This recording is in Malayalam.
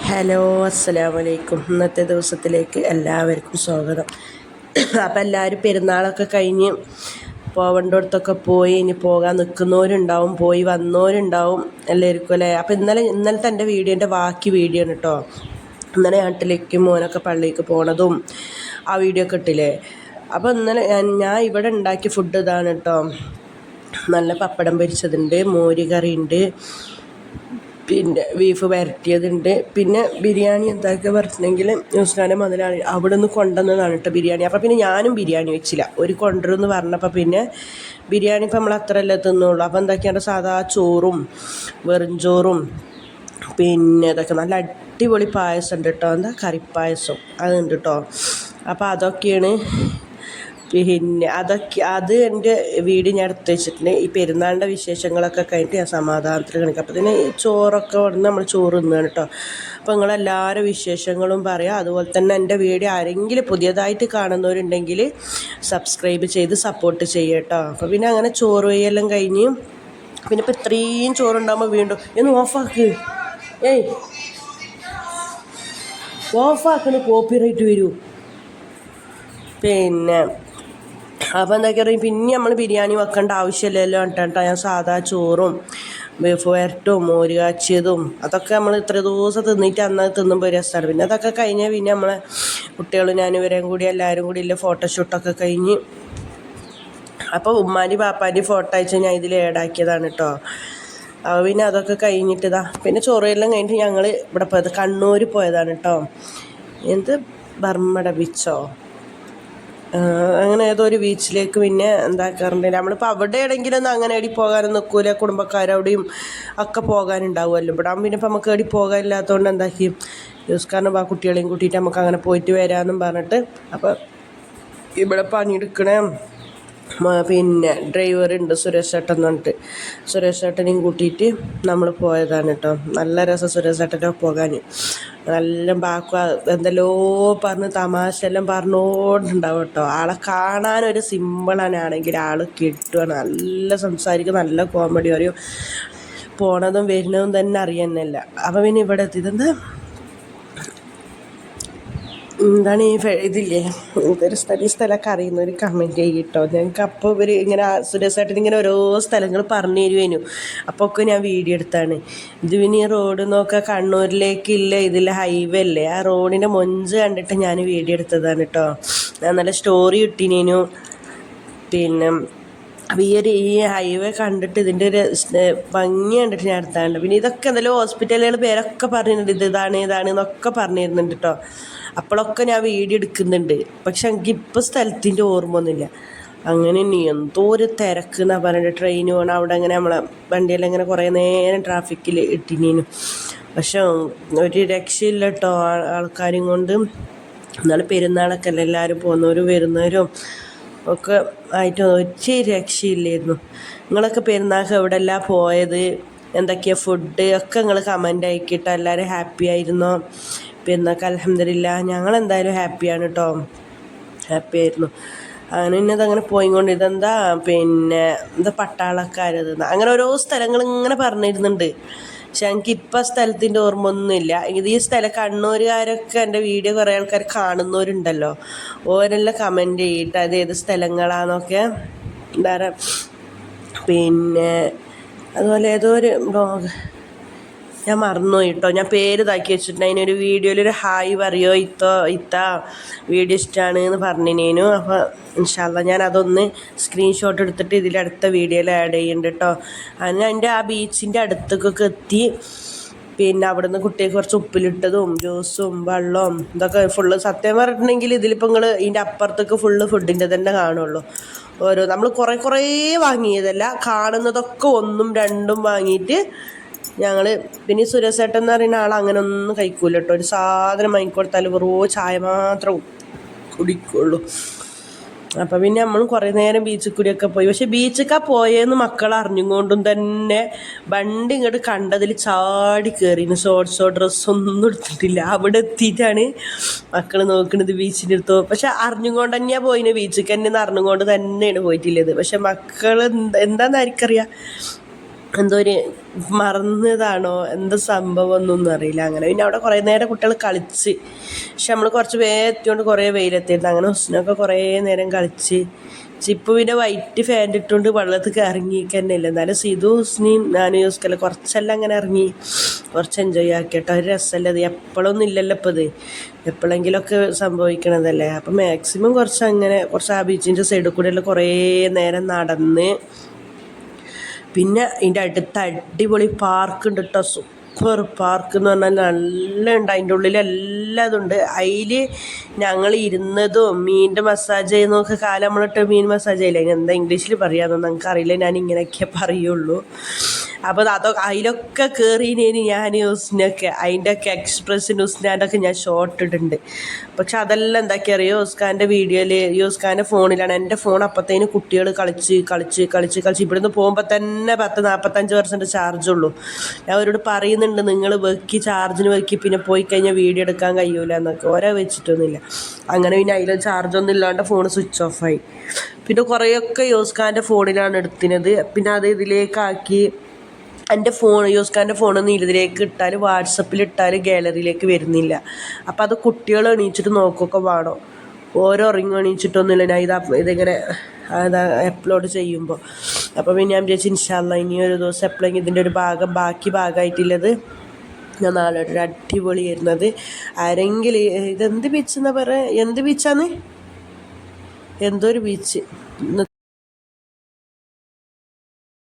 ഹലോ, അസ്സലാമലൈക്കും. ഇന്നത്തെ ദിവസത്തിലേക്ക് എല്ലാവർക്കും സ്വാഗതം. അപ്പം എല്ലാവരും പെരുന്നാളൊക്കെ കഴിഞ്ഞ് പോവേണ്ടടുത്തൊക്കെ പോയി, ഇനി പോകാൻ നിൽക്കുന്നവരുണ്ടാവും, പോയി വന്നവരുണ്ടാവും എല്ലാവർക്കും അല്ലേ. അപ്പം ഇന്നലത്തെ എൻ്റെ വീഡിയോൻ്റെ ബാക്കി വീഡിയോ ആണ് കേട്ടോ. ഇന്നലെ നാട്ടിലേക്ക് മോനൊക്കെ പള്ളിക്ക് പോണതും ആ വീഡിയോ ഒക്കെ ഇട്ടില്ലേ. അപ്പോൾ ഇന്നലെ ഞാൻ ഇവിടെ ഉണ്ടാക്കിയ ഫുഡ് ഇതാണ് കേട്ടോ. നല്ല പപ്പടം പൊരിച്ചതുണ്ട്, മോര് കറി ഉണ്ട്, പിന്നെ ബീഫ് വരട്ടിയതുണ്ട്, പിന്നെ ബിരിയാണി എന്താക്കുക പറഞ്ഞിട്ടുണ്ടെങ്കിൽ ന്യൂസിലാൻഡ് മുതലാണ് അവിടെ നിന്ന് കൊണ്ടുവന്നതാണ് കേട്ടോ ബിരിയാണി. അപ്പോൾ പിന്നെ ഞാനും ബിരിയാണി വെച്ചില്ല, ഒരു കൊണ്ടുവരുമെന്ന് പറഞ്ഞപ്പോൾ പിന്നെ ബിരിയാണി ഇപ്പം നമ്മൾ അത്രയല്ലേ തിന്നുള്ളൂ. അപ്പോൾ എന്താക്കിയാണ് സാധാ ചോറും വെറും ചോറും പിന്നെ ഇതൊക്കെ നല്ല അടിപൊളി പായസം ഉണ്ട് കേട്ടോ. എന്താ കറിപ്പായസം അതുണ്ട് കേട്ടോ. അപ്പോൾ അതൊക്കെയാണ്. പിന്നെ അത് എൻ്റെ വീഡിയോ ഞാൻ എടുത്ത് വെച്ചിട്ടുണ്ട്. ഈ പെരുന്നാളിൻ്റെ വിശേഷങ്ങളൊക്കെ കഴിഞ്ഞിട്ട് ഞാൻ സമാധാനത്തിൽ കാണിക്കാം. അപ്പോൾ ഇതിന് ചോറൊക്കെ വന്ന് നമ്മൾ ചോറ് തിന്നുകയാണ് കേട്ടോ. അപ്പോൾ നിങ്ങളെല്ലാവരും വിശേഷങ്ങളും പറയാം. അതുപോലെ തന്നെ എൻ്റെ വീഡിയോ ആരെങ്കിലും പുതിയതായിട്ട് കാണുന്നവരുണ്ടെങ്കിൽ സബ്സ്ക്രൈബ് ചെയ്ത് സപ്പോർട്ട് ചെയ്യുക കേട്ടോ. അപ്പോൾ പിന്നെ അങ്ങനെ ചോറ് വെയ്യെല്ലാം കഴിഞ്ഞ് പിന്നെ ഇപ്പോൾ ഇത്രയും ചോറുണ്ടാകുമ്പോൾ വീണ്ടും ഒന്ന് ഓഫാക്കണ കോപ്പിറൈറ്റ് വരൂ. പിന്നെ അപ്പോൾ എന്തൊക്കെയാ പറയുക, പിന്നെ നമ്മൾ ബിരിയാണി വെക്കേണ്ട ആവശ്യമില്ലല്ലോ കേട്ടോ. ഞാൻ സാധാ ചോറും ബീഫ് വരട്ടും മോര് കാച്ചിയതും അതൊക്കെ നമ്മൾ ഇത്ര ദിവസം തിന്നിട്ട് അന്ന് തിന്നുമ്പോൾ രസമാണ്. പിന്നെ അതൊക്കെ കഴിഞ്ഞാൽ പിന്നെ നമ്മളെ കുട്ടികളും ഞാനിവരെയും കൂടി എല്ലാവരും കൂടി ഇല്ല ഫോട്ടോഷൂട്ടൊക്കെ കഴിഞ്ഞ് അപ്പോൾ ഉമ്മാൻ്റെ പാപ്പാൻ്റെ ഫോട്ടോ അയച്ച് ഞാൻ ഇതിൽ ഏഡാക്കിയതാണ് കേട്ടോ. അപ്പോൾ പിന്നെ അതൊക്കെ കഴിഞ്ഞിട്ട് പിന്നെ ചോറെല്ലാം കഴിഞ്ഞിട്ട് ഞങ്ങൾ ഇവിടെ പോയത് കണ്ണൂർ പോയതാണ് കേട്ടോ. എന്ത് ബർമ്മട ബീച്ചോ അങ്ങനെ ഏതോ ഒരു ബീച്ചിലേക്ക് പിന്നെ എന്താക്കാറുണ്ട്. നമ്മളിപ്പോൾ അവിടെ എവിടെയെങ്കിലൊന്നും അങ്ങനെ എടി പോകാനും നിൽക്കൂല, കുടുംബക്കാരവിടെയും ഒക്കെ പോകാനുണ്ടാവുമല്ലോ. ഇവിടെ പിന്നെ ഇപ്പം നമുക്ക് എടി പോകാനില്ലാത്തതുകൊണ്ട് എന്താക്കി യൂസ്കാരനും ആ കുട്ടികളെയും കൂട്ടിയിട്ട് നമുക്ക് അങ്ങനെ പോയിട്ട് വരാമെന്നും പറഞ്ഞിട്ട് അപ്പോൾ ഇവിടെ പണിയെടുക്കണേ പിന്നെ ഡ്രൈവറുണ്ട് സുരേഷ് ചേട്ടൻ എന്ന് പറഞ്ഞിട്ട്, സുരേഷ് ചേട്ടനെയും കൂട്ടിയിട്ട് നമ്മൾ പോയതാണ് കേട്ടോ. നല്ല രസം സുരേഷ് ചേട്ടൻ്റെ പോകാൻ. നല്ല എന്തെല്ലോ പറഞ്ഞ് തമാശ എല്ലാം പറഞ്ഞോണ്ടുണ്ടാവും കേട്ടോ. ആളെ കാണാനൊരു സിമ്പിളാണെങ്കിൽ ആൾ കിട്ടുകയാണ്. നല്ല സംസാരിക്കും, നല്ല കോമഡി പറയും, പോണതും വരുന്നതും തന്നെ അറിയുന്നില്ല. അപ്പം പിന്നെ ഇവിടെ എത്തിയത് എന്താണ് ഈ ഇതില്ലേ ഇതൊരു സ്ഥലമൊക്കെ അറിയുന്നവർ കമൻറ്റ് ചെയ്യട്ടോ. ഞങ്ങൾക്ക് അപ്പോൾ ഇവർ ഇങ്ങനെ സുരേഷായിട്ട് ഇങ്ങനെ ഓരോ സ്ഥലങ്ങൾ പറഞ്ഞു തരുവേനു. അപ്പോൾ ഒക്കെ ഞാൻ വീഡിയോ എടുത്താണ്. ഇത് പിന്നെ ഈ റോഡ് നോക്കുക കണ്ണൂരിലേക്കില്ല, ഇതിൽ ഹൈവേ അല്ലേ, ആ റോഡിൻ്റെ മൊഞ്ച് കണ്ടിട്ട് ഞാൻ വീഡിയോ എടുത്തതാണ് കേട്ടോ. ഞാൻ നല്ല സ്റ്റോറി ഇട്ടിനേനു. പിന്നെ അപ്പോൾ ഈ ഹൈവേ കണ്ടിട്ട് ഇതിൻ്റെ ഒരു ഭംഗി കണ്ടിട്ട് ഞാൻ എടുത്താണ്ട്. പിന്നെ ഇതൊക്കെ എന്തെങ്കിലും ഹോസ്പിറ്റലുകൾ പേരൊക്കെ പറഞ്ഞിട്ടുണ്ട്, ഇതാണ് എന്നൊക്കെ പറഞ്ഞിരുന്നുണ്ട് കേട്ടോ. അപ്പോഴൊക്കെ ഞാൻ വീഡിയോ എടുക്കുന്നുണ്ട്. പക്ഷെ എനിക്ക് ഇപ്പോൾ സ്ഥലത്തിൻ്റെ ഓർമ്മ ഒന്നുമില്ല. അങ്ങനെ ഇനി എന്തോ ഒരു തിരക്ക് എന്നാണ് പറഞ്ഞിട്ട് ട്രെയിൻ പോകണം. അവിടെ അങ്ങനെ നമ്മളെ വണ്ടിയെല്ലാം ഇങ്ങനെ കുറേ നേരം ട്രാഫിക്കിൽ ഇട്ടിനേനു. പക്ഷെ ഒരു രക്ഷയില്ല കേട്ടോ ആൾക്കാരും കൊണ്ട്. എന്നാലും പെരുന്നാളൊക്കെ അല്ലേ, എല്ലാവരും പോകുന്നവരും വരുന്നവരും ഒക്കെ ആയിട്ട് ഒരു രക്ഷയില്ലായിരുന്നു. നിങ്ങളൊക്കെ പെരുന്നാൾക്ക് എവിടെയെല്ലാം പോയത്, എന്തൊക്കെയാണ് ഫുഡ് ഒക്കെ നിങ്ങൾ കമൻ്റ് ആക്കിയിട്ട് എല്ലാവരും ഹാപ്പി ആയിരുന്നോ? പെരുന്നാൾക്ക് അൽഹംദുലില്ലാ ഞങ്ങളെന്തായാലും ഹാപ്പിയാണ് കേട്ടോ, ഹാപ്പി ആയിരുന്നു. അങ്ങനെ ഇന്നതങ്ങനെ പോയിക്കൊണ്ട് ഇതെന്താ പിന്നെ എന്താ പട്ടാളക്കാരത് അങ്ങനെ ഓരോ സ്ഥലങ്ങൾ ഇങ്ങനെ പറഞ്ഞിരുന്നുണ്ട്. പക്ഷെ എനിക്ക് ഇപ്പം സ്ഥലത്തിൻ്റെ ഓർമ്മ ഒന്നുമില്ല. ഇത് ഈ സ്ഥലം കണ്ണൂരുകാരൊക്കെ എൻ്റെ വീഡിയോ കുറേ ആൾക്കാർ കാണുന്നവരുണ്ടല്ലോ, ഓരെല്ലാം കമൻറ്റ് ചെയ്തിട്ട് അത് ഏത് സ്ഥലങ്ങളാണെന്നൊക്കെ എന്താ. പിന്നെ അതുപോലെ ഏതോ ഒരു ഞാൻ മറന്നുപോയി കേട്ടോ, ഞാൻ പേര് ഇതാക്കി വെച്ചിട്ടുണ്ട്. അതിനൊരു വീഡിയോയിലൊരു ഹായ് പറയോ ഇത്ത വീഡിയോ ഇഷ്ടമാണ് എന്ന് പറഞ്ഞിനേനു. അപ്പോൾ ഇൻഷാ അല്ലാ ഞാൻ അതൊന്ന് സ്ക്രീൻഷോട്ട് എടുത്തിട്ട് ഇതിലടുത്ത വീഡിയോയിൽ ആഡ് ചെയ്യുന്നുണ്ട് കേട്ടോ. അങ്ങനെ എൻ്റെ ആ ബീച്ചിൻ്റെ അടുത്തേക്കൊക്കെ എത്തി. പിന്നെ അവിടുന്ന് കുട്ടികൾക്ക് കുറച്ച് ഉപ്പിലിട്ടതും ജ്യൂസും വെള്ളവും ഇതൊക്കെ ഫുള്ള്. സത്യം പറഞ്ഞിട്ടുണ്ടെങ്കിൽ ഇതിലിപ്പോൾ നിങ്ങൾ ഇതിൻ്റെ അപ്പുറത്തേക്ക് ഫുള്ള് ഫുഡിൻ്റെ തന്നെ കാണുള്ളൂ. ഓരോ നമ്മൾ കുറേ വാങ്ങിയതല്ല, കാണുന്നതൊക്കെ ഒന്നും രണ്ടും വാങ്ങിയിട്ട് ഞങ്ങൾ. പിന്നെ സുരേഷ് ഏട്ടൻ എന്ന് പറയുന്ന ആൾ അങ്ങനെ ഒന്നും കഴിക്കൂല കേട്ടോ. ഒരു സാധനം വാങ്ങിക്കൊടുത്താൽ വെറുതെ ചായ മാത്രം കുടിക്കുള്ളൂ. അപ്പം പിന്നെ നമ്മളും കുറേ നേരം ബീച്ചിൽ കൂടിയൊക്കെ പോയി. പക്ഷെ ബീച്ചിലൊക്കെ പോയെന്ന് മക്കൾ അറിഞ്ഞുകൊണ്ടും തന്നെ വണ്ടി ഇങ്ങോട്ട് കണ്ടതിൽ ചാടി കയറിന്. ഷോർട്സോ ഡ്രസ്സൊന്നും എടുത്തിട്ടില്ല. അവിടെ എത്തിയിട്ടാണ് മക്കൾ നോക്കുന്നത് ബീച്ചിൻ്റെ അടുത്തോ. പക്ഷെ അറിഞ്ഞുകൊണ്ട് തന്നെയാണ് പോയിന്, ബീച്ചിൽ തന്നെ അറിഞ്ഞുകൊണ്ട് തന്നെയാണ് പോയിട്ടുള്ളത്. പക്ഷെ മക്കൾ എന്താണെന്ന് ആർക്കറിയാം, എന്തോ ഒരു മറന്നതാണോ എന്താ സംഭവം എന്നൊന്നും അറിയില്ല. അങ്ങനെ പിന്നെ അവിടെ കുറേ നേരം കുട്ടികൾ കളിച്ച്, പക്ഷെ നമ്മൾ കുറച്ച് വേഗത്തിക്കൊണ്ട് കുറേ വെയിലെത്തിയിരുന്നു. അങ്ങനെ ഹുസ്നൊക്കെ കുറേ നേരം കളിച്ച്. ചിപ്പ് പിന്നെ വൈറ്റ് ഫാൻ്റ് ഇട്ടുകൊണ്ട് വെള്ളത്തിൽ ഇറങ്ങിയിട്ട് തന്നെ ഇല്ല. എന്നാലും സിതു ഹുസ്നയും ഞാൻ യൂസ്കല്ല കുറച്ചെല്ലാം അങ്ങനെ ഇറങ്ങി കുറച്ച് എൻജോയ് ആക്കി കേട്ടോ. ഒരു രസമല്ലേ അത്, എപ്പോഴൊന്നും ഇല്ലല്ലോ ഇപ്പോൾ ഇത്, എപ്പോഴെങ്കിലുമൊക്കെ സംഭവിക്കണതല്ലേ. അപ്പം മാക്സിമം കുറച്ച് അങ്ങനെ കുറച്ച് ആ ബീച്ചിൻ്റെ സൈഡിൽ കൂടെ എല്ലാം കുറേ നേരം നടന്ന്. പിന്നെ ഇതിൻ്റെ അടുത്ത് അടിപൊളി പാർക്ക് ഉണ്ട് കേട്ടോ. സൂപ്പർ പാർക്ക് എന്ന് പറഞ്ഞാൽ നല്ല ഉണ്ട്. അതിൻ്റെ ഉള്ളിൽ എല്ലാതും ഉണ്ട്. അതിൽ ഞങ്ങൾ ഇരുന്നതും മീനിൻ്റെ മസാജ് ചെയ്യുന്നതൊക്കെ, കാലം നമ്മളിട്ട് മീൻ മസാജ് ചെയ്യില്ല, എന്താ ഇംഗ്ലീഷിൽ പറയാമെന്ന് ഞങ്ങൾക്ക് അറിയില്ല, ഞാൻ ഇങ്ങനെയൊക്കെ പറയുള്ളൂ. അപ്പോൾ അതിലൊക്കെ കയറിനേന് ഞാൻ ഹുസ്നൊക്കെ അതിൻ്റെയൊക്കെ എക്സ്പ്രഷൻ ഹുസ്നാൻ്റെയൊക്കെ ഞാൻ ഷോർട്ട് ഇട്ടിട്ടുണ്ട്. പക്ഷെ അതെല്ലാം എന്താക്കി അറിയോ, യൂസ്ഖാൻ്റെ വീഡിയോയിൽ യൂസ്ഖാൻ്റെ ഫോണിലാണ്. എൻ്റെ ഫോൺ അപ്പത്തേന് കുട്ടികൾ കളിച്ച് ഇവിടുന്ന് പോകുമ്പോൾ തന്നെ 40-45% ചാർജുള്ളൂ. ഞാൻ അവരോട് പറയുന്നുണ്ട്, നിങ്ങൾ വെക്കി ചാർജിന് വെക്കി, പിന്നെ പോയി കഴിഞ്ഞാൽ വീഡിയോ എടുക്കാൻ കഴിയൂല എന്നൊക്കെ. ഓരോ വെച്ചിട്ടൊന്നുമില്ല. അങ്ങനെ പിന്നെ അതിൽ ചാർജൊന്നും ഇല്ലാണ്ട് ഫോൺ സ്വിച്ച് ഓഫായി. പിന്നെ കുറേയൊക്കെ യൂസ്ഖാൻ്റെ ഫോണിലാണ് എടുത്തിനത്. പിന്നെ അത് ഇതിലേക്കാക്കി. എൻ്റെ ഫോൺ യൂസ്ഖാൻ്റെ ഫോണൊന്നും ഇതിലേക്ക് ഇട്ടാൽ, വാട്സപ്പിൽ ഇട്ടാൽ ഗാലറിയിലേക്ക് വരുന്നില്ല. അപ്പോൾ അത് കുട്ടികൾ എണീച്ചിട്ട് നോക്കുകയൊക്കെ വേണം. ഓരോ ഉറങ്ങി എണീച്ചിട്ടൊന്നുമില്ല ഞാൻ ഇതിങ്ങനെ അപ്ലോഡ് ചെയ്യുമ്പോൾ. അപ്പോൾ പിന്നെ ഞാൻ വിചാരിച്ചു ഇൻഷാ അല്ലാഹ് ഇനി ഒരു ദിവസം എപ്പോഴെങ്കിലും ഇതിൻ്റെ ഒരു ബാക്കി ഭാഗമായിട്ടുള്ളത് ഞാൻ നാളെ ഒരു അടിപൊളി വരുന്നത്. ആരെങ്കിലും ഇതെന്ത് ബീച്ച് എന്നാ പറയുക, എന്ത് ബീച്ചാന്ന്, എന്തോ ഒരു ബീച്ച്